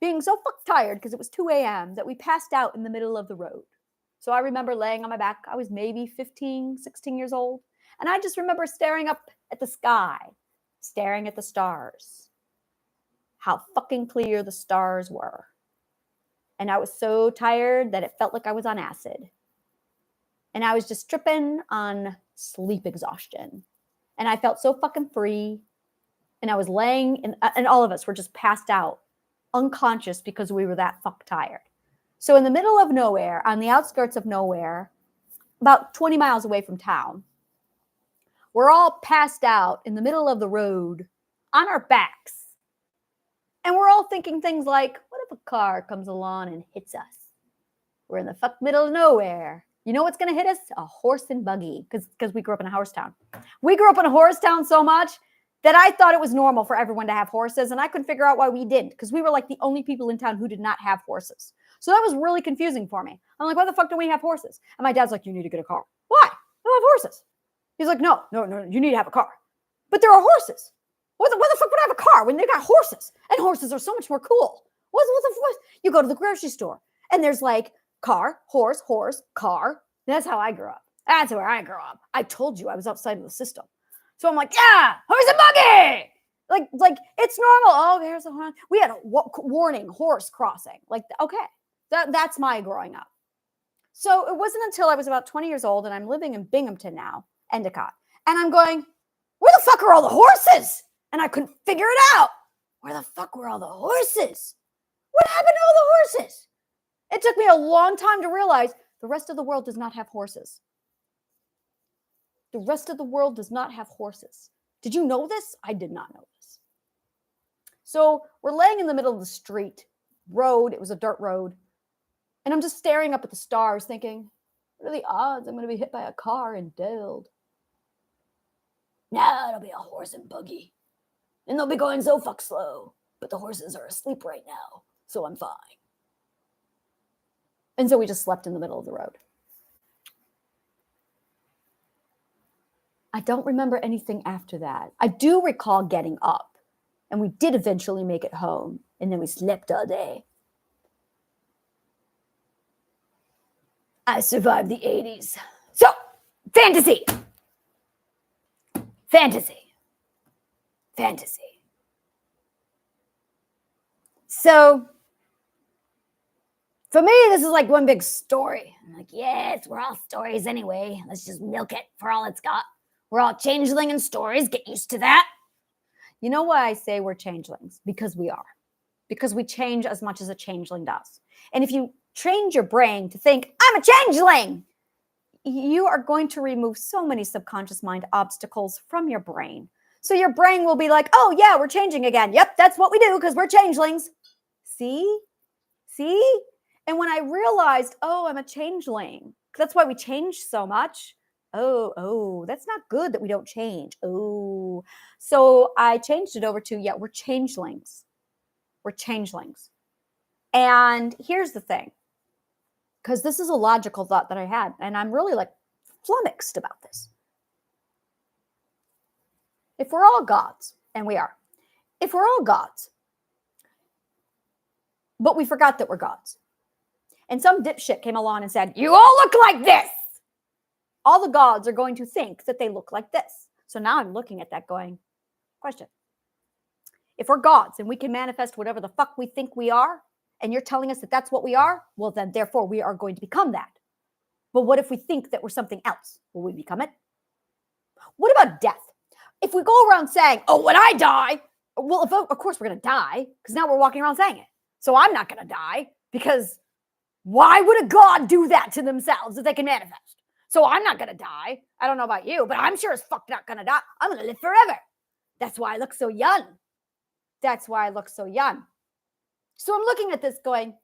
being so fuck tired because it was 2 a.m. that we passed out in the middle of the road. So I remember laying on my back. I was maybe 15, 16 years old. And I just remember staring up at the sky, staring at the stars, how fucking clear the stars were. And I was so tired that it felt like I was on acid. And I was just tripping on sleep exhaustion. And I felt so fucking free. And I was laying, and all of us were just passed out, unconscious because we were that fuck tired. So in the middle of nowhere, on the outskirts of nowhere, about 20 miles away from town, we're all passed out in the middle of the road on our backs. And we're all thinking things like, what if a car comes along and hits us? We're in the fuck middle of nowhere. You know what's going to hit us? A horse and buggy, because we grew up in a horse town. We grew up in a horse town so much that I thought it was normal for everyone to have horses, and I couldn't figure out why we didn't, because we were like the only people in town who did not have horses. So that was really confusing for me. I'm like, why the fuck don't we have horses? And my dad's like, you need to get a car. Why? I don't have horses. He's like, no, you need to have a car. But there are horses. Why the fuck would I have a car when they got horses? And horses are so much more cool. What the? You go to the grocery store, and there's like car, horse, car. That's how I grew up. That's where I grew up. I told you I was outside of the system. So I'm like, yeah, horse and buggy. Like it's normal. Oh, there's a horse. We had a warning horse crossing. Like, okay, that's my growing up. So it wasn't until I was about 20 years old and I'm living in Binghamton now, Endicott. And I'm going, where the fuck are all the horses? And I couldn't figure it out. Where the fuck were all the horses? What happened to all the horses? It took me a long time to realize the rest of the world does not have horses. The rest of the world does not have horses. Did you know this? I did not know this. So we're laying in the middle of the street, road. It was a dirt road. And I'm just staring up at the stars thinking, what are the odds I'm going to be hit by a car and dead? Nah, it'll be a horse and buggy. And they'll be going so fuck slow. But the horses are asleep right now, so I'm fine. And so we just slept in the middle of the road. I don't remember anything after that. I do recall getting up, and we did eventually make it home, and then we slept all day. I survived the 80s. So, fantasy. So, for me, this is like one big story. I'm like, yes, we're all stories anyway. Let's just milk it for all it's got. We're all changeling in stories. Get used to that. You know why I say we're changelings? Because we are. Because we change as much as a changeling does. And if you train your brain to think, I'm a changeling, you are going to remove so many subconscious mind obstacles from your brain. So your brain will be like, oh yeah, we're changing again. Yep, that's what we do because we're changelings. See? See? And when I realized, oh, I'm a changeling, that's why we change so much. Oh, that's not good that we don't change. Oh, so I changed it over to, yeah, we're changelings. We're changelings. And here's the thing, because this is a logical thought that I had, and I'm really like flummoxed about this. If we're all gods, and we are, if we're all gods, but we forgot that we're gods, and some dipshit came along and said, you all look like this, all the gods are going to think that they look like this. So now I'm looking at that going, question. If we're gods and we can manifest whatever the fuck we think we are, and you're telling us that that's what we are, well, then therefore we are going to become that. But what if we think that we're something else? Will we become it? What about death? If we go around saying, oh, when I die, well, of course we're going to die, because now we're walking around saying it. So I'm not going to die, because why would a god do that to themselves if they can manifest? So I'm not going to die. I don't know about you, but I'm sure as fuck not going to die. I'm going to live forever. That's why I look so young. That's why I look so young. So I'm looking at this going,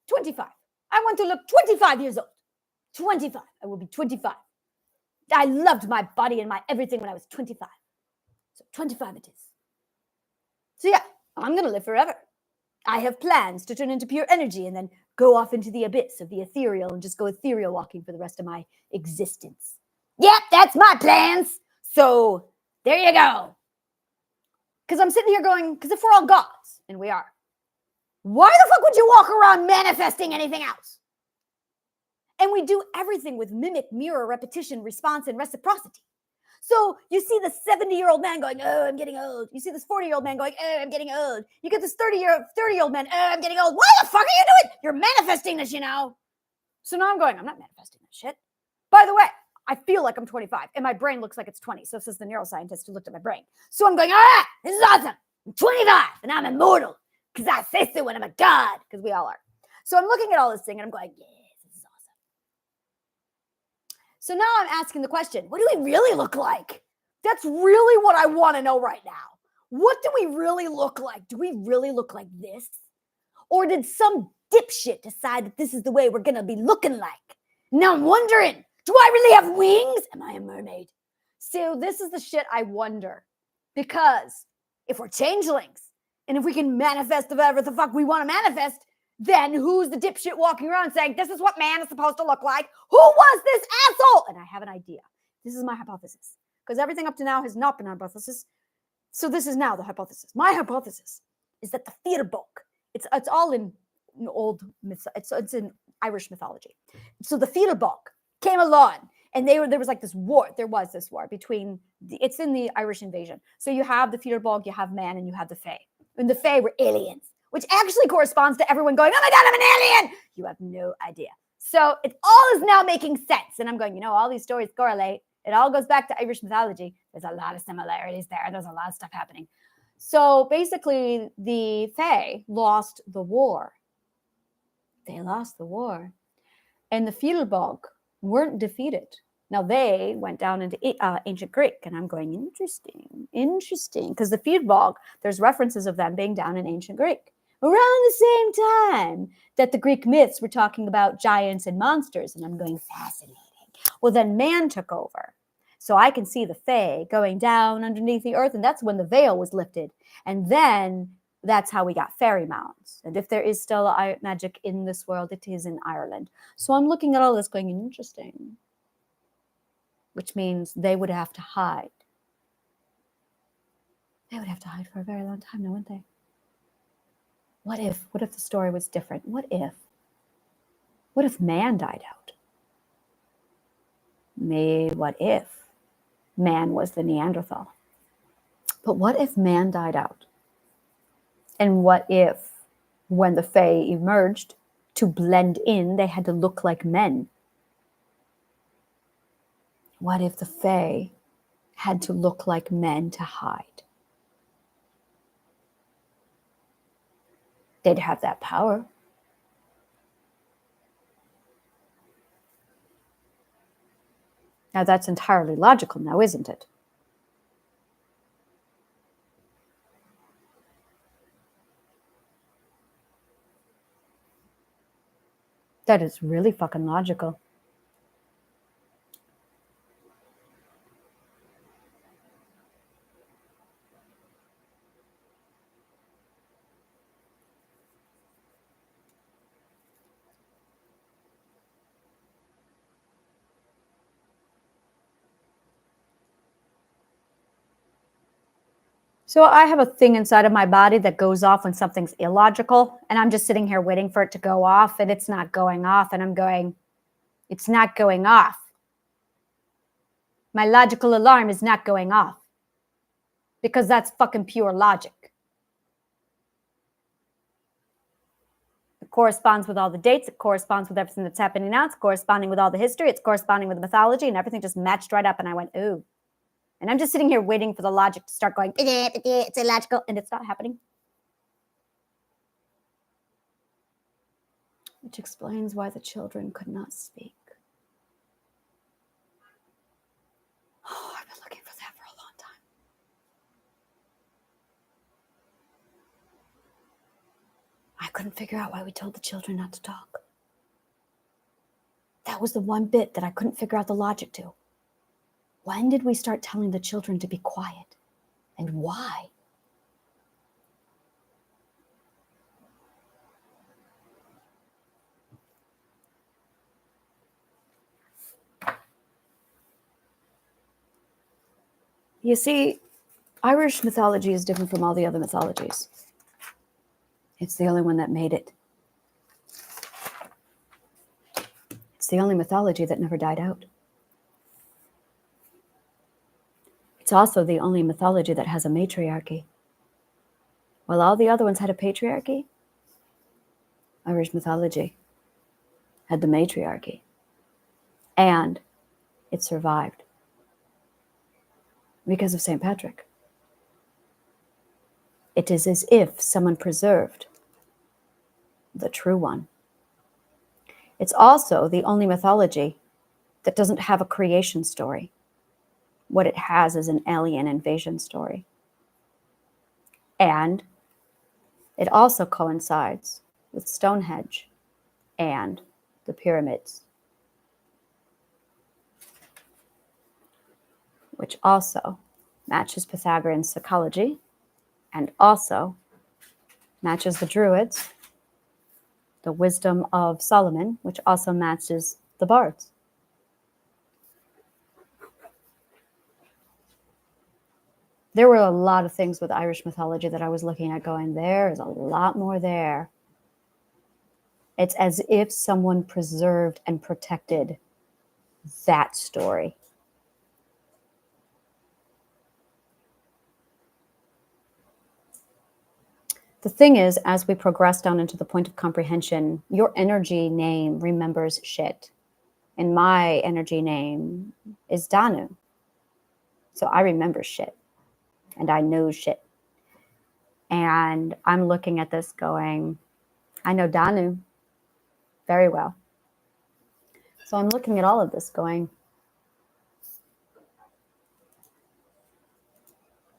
25. I want to look 25 years old. 25. I will be 25. I loved my body and my everything when I was 25. So 25 it is. So yeah, I'm going to live forever. I have plans to turn into pure energy and then go off into the abyss of the ethereal and just go ethereal walking for the rest of my existence. Yep, that's my plans. So there you go. Because I'm sitting here going, because if we're all gods, and we are, why the fuck would you walk around manifesting anything else? And we do everything with mimic, mirror, repetition, response, and reciprocity. So you see this 70-year-old man going, oh, I'm getting old. You see this 40-year-old man going, oh, I'm getting old. You get this 30-year-old man, oh, I'm getting old. Why the fuck are you doing? You're manifesting this, you know. So now I'm going, I'm not manifesting this shit. By the way, I feel like I'm 25 and my brain looks like it's 20. So says the neuroscientist who looked at my brain. So I'm going, this is awesome. I'm 25 and I'm immortal because I say so when I'm a god, because we all are. So I'm looking at all this thing and I'm going, yes, this is awesome. So now I'm asking the question, what do we really look like? That's really what I want to know right now. What do we really look like? Do we really look like this? Or did some dipshit decide that this is the way we're going to be looking like? Now I'm wondering, do I really have wings? Am I a mermaid? So this is the shit I wonder. Because if we're changelings, and if we can manifest whatever the fuck we want to manifest, then who's the dipshit walking around saying, this is what man is supposed to look like? Who was this asshole? And I have an idea. This is my hypothesis. Because everything up to now has not been a hypothesis. So this is now the hypothesis. My hypothesis is that the theater book, it's all in old myths. It's in Irish mythology. So the theater book came along, and there was like this war. There was this war between, it's in the Irish invasion. So you have the theater book, you have man, and you have the fae. And the fae were aliens, which actually corresponds to everyone going, oh my God, I'm an alien. You have no idea. So it all is now making sense. And I'm going, all these stories correlate. It all goes back to Irish mythology. There's a lot of similarities there. There's a lot of stuff happening. So basically, the fae lost the war. They lost the war. And the Fílbog weren't defeated. Now, they went down into ancient Greek. And I'm going, interesting. Because the Fílbog, there's references of them being down in ancient Greek. Around the same time that the Greek myths were talking about giants and monsters. And I'm going, fascinating. Well, then man took over. So I can see the fae going down underneath the earth. And that's when the veil was lifted. And then that's how we got fairy mounds. And if there is still magic in this world, it is in Ireland. So I'm looking at all this going, interesting. Which means they would have to hide. They would have to hide for a very long time, wouldn't they? What if the story was different? What if man died out? What if man was the Neanderthal? But what if man died out? And what if, when the fae emerged, to blend in, they had to look like men? What if the fae had to look like men to hide? They'd have that power. Now that's entirely logical now, isn't it? That is really fucking logical. So I have a thing inside of my body that goes off when something's illogical, and I'm just sitting here waiting for it to go off, and it's not going off, and I'm going, it's not going off. My logical alarm is not going off because that's fucking pure logic. It corresponds with all the dates. It corresponds with everything that's happening now. It's corresponding with all the history. It's corresponding with the mythology, and everything just matched right up. And I went, ooh. And I'm just sitting here waiting for the logic to start going, it's illogical, and it's not happening. Which explains why the children could not speak. Oh, I've been looking for that for a long time. I couldn't figure out why we told the children not to talk. That was the one bit that I couldn't figure out the logic to. When did we start telling the children to be quiet? And why? You see, Irish mythology is different from all the other mythologies. It's the only one that made it. It's the only mythology that never died out. It's also the only mythology that has a matriarchy. While all the other ones had a patriarchy, Irish mythology had the matriarchy. And it survived because of St. Patrick. It is as if someone preserved the true one. It's also the only mythology that doesn't have a creation story. What it has is an alien invasion story. And it also coincides with Stonehenge and the pyramids, which also matches Pythagorean psychology and also matches the Druids, the wisdom of Solomon, which also matches the bards. There were a lot of things with Irish mythology that I was looking at going, there is a lot more there. It's as if someone preserved and protected that story. The thing is, as we progress down into the point of comprehension, your energy name remembers shit. And my energy name is Danu. So I remember shit. And I know shit. And I'm looking at this going, I know Danu very well. So I'm looking at all of this going,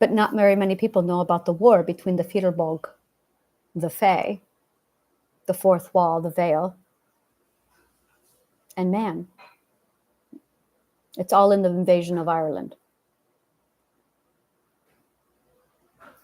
but not very many people know about the war between the Firbolg, the Fae, the fourth wall, the veil, and man. It's all in the invasion of Ireland.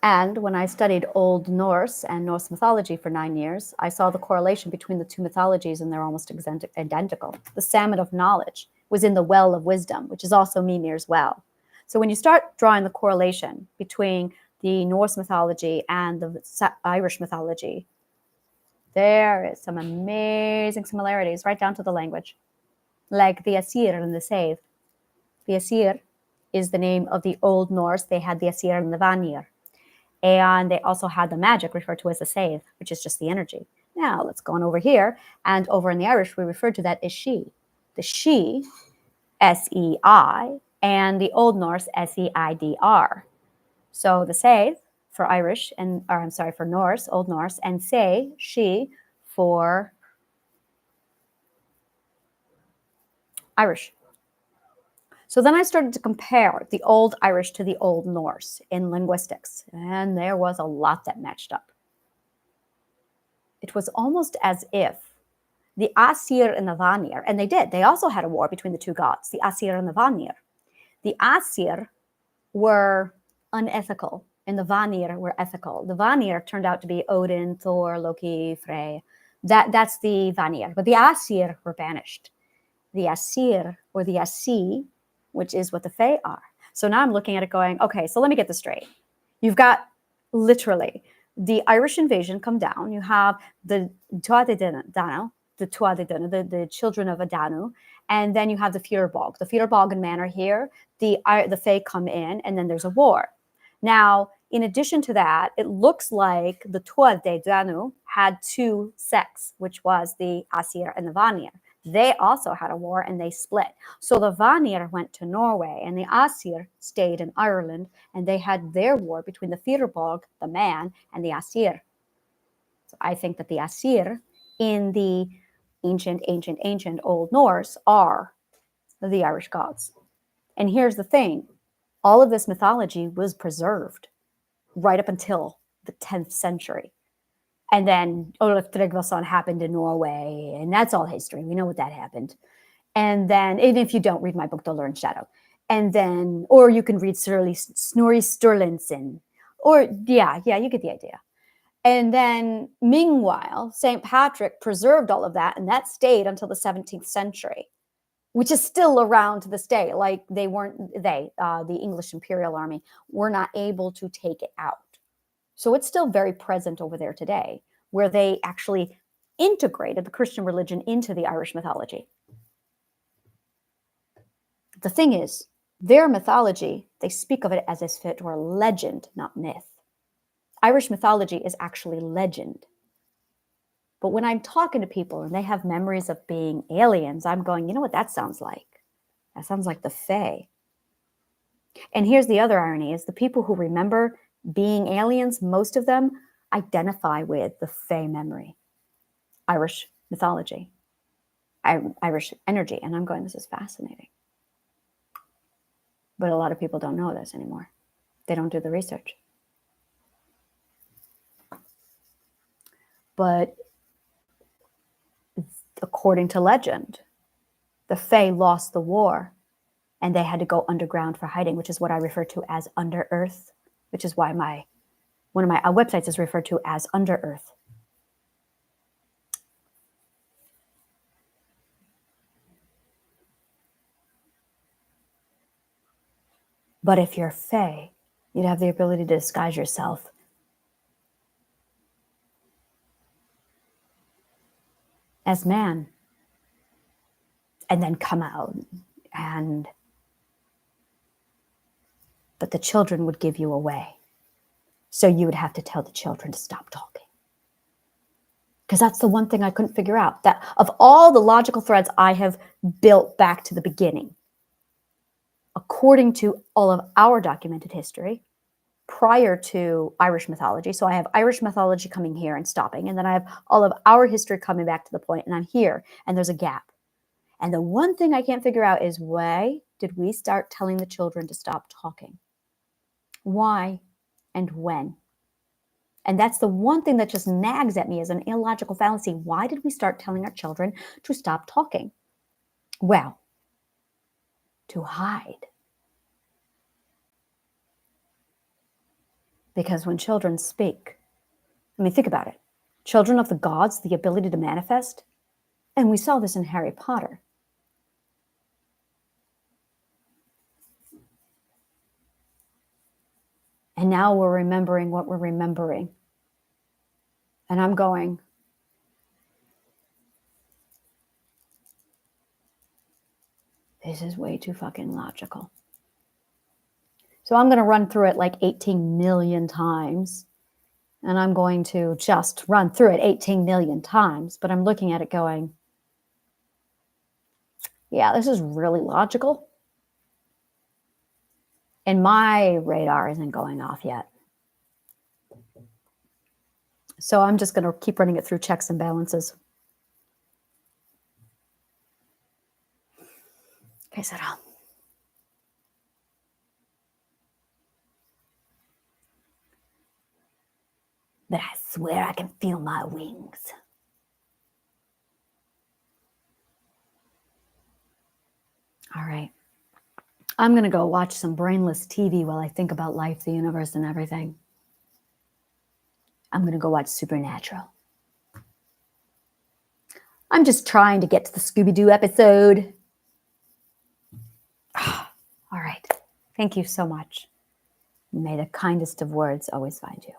And when I studied Old Norse and Norse mythology for 9 years, I saw the correlation between the two mythologies, and they're almost identical. The salmon of knowledge was in the well of wisdom, which is also Mimir's well. So when you start drawing the correlation between the Norse mythology and the Irish mythology, there is some amazing similarities, right down to the language. Like the Asir and the Save. The Asir is the name of the Old Norse. They had the Asir and the Vanir. And they also had the magic referred to as the save, which is just the energy. Now, let's go on over here. And over in the Irish, we refer to that as she. The she, S-E-I, and the Old Norse, S-E-I-D-R. So the save, for Irish, for Norse, Old Norse, and se, she, for Irish. So then I started to compare the Old Irish to the Old Norse in linguistics, and there was a lot that matched up. It was almost as if the Asir and the Vanir, and they also had a war between the two gods, the Asir and the Vanir. The Asir were unethical, and the Vanir were ethical. The Vanir turned out to be Odin, Thor, Loki, Frey. That's the Vanir, but the Asir were banished. The Asir, or the Asi, which is what the Fae are. So now I'm looking at it going, okay, so let me get this straight. You've got literally the Irish invasion come down. You have the Tuatha the children of Adanu, and then you have the Fíorbog. The Fíorbog and man are here. The Fae come in, and then there's a war. Now, in addition to that, it looks like the Tuatha Danu had two sects, which was the Asir and the Vanir. They also had a war and they split. So the Vanir went to Norway and the Asir stayed in Ireland, and they had their war between the Fíorbog, the man, and the Asir. So I think that the Asir in the ancient Old Norse are the Irish gods. And here's the thing. All of this mythology was preserved right up until the 10th century. And then Olaf Tryggvason happened in Norway, and that's all history. We know what that happened. And then, and if you don't read my book, The Learned Shadow. And then, or you can read Snorri Sturluson. Or, yeah, you get the idea. And then, meanwhile, St. Patrick preserved all of that, and that stayed until the 17th century, which is still around to this day. Like the English Imperial Army, were not able to take it out. So it's still very present over there today, where they actually integrated the Christian religion into the Irish mythology. The thing is, their mythology, they speak of it as if it were legend, not myth. Irish mythology is actually legend. But when I'm talking to people and they have memories of being aliens, I'm going, you know what that sounds like? That sounds like the Fae. And here's the other irony, is the people who remember being aliens, most of them identify with the Fae memory, Irish mythology, Irish energy. And I'm going, this is fascinating. But a lot of people don't know this anymore. They don't do the research. But according to legend, the Fae lost the war and they had to go underground for hiding, which is what I refer to as under earth, which is why one of my websites is referred to as Under Earth. But if you're Fae, you'd have the ability to disguise yourself as man and then come out, but the children would give you away. So you would have to tell the children to stop talking. Because that's the one thing I couldn't figure out. That of all the logical threads I have built back to the beginning, according to all of our documented history, prior to Irish mythology. So I have Irish mythology coming here and stopping. And then I have all of our history coming back to the point, and I'm here, and there's a gap. And the one thing I can't figure out is, why did we start telling the children to stop talking? Why and when? And that's the one thing that just nags at me as an illogical fallacy. Why did we start telling our children to stop talking? Well, to hide. Because when children speak, I mean, think about it. Children of the gods, the ability to manifest. And we saw this in Harry Potter. And now we're remembering what we're remembering. And I'm going, this is way too fucking logical. So I'm going to run through it like 18 million times. And I'm going to just run through it 18 million times. But I'm looking at it going, yeah, this is really logical. And my radar isn't going off yet. So I'm just going to keep running it through checks and balances. Okay, settle. But I swear I can feel my wings. All right. I'm going to go watch some brainless TV while I think about life, the universe, and everything. I'm going to go watch Supernatural. I'm just trying to get to the Scooby-Doo episode. All right. Thank you so much. May the kindest of words always find you.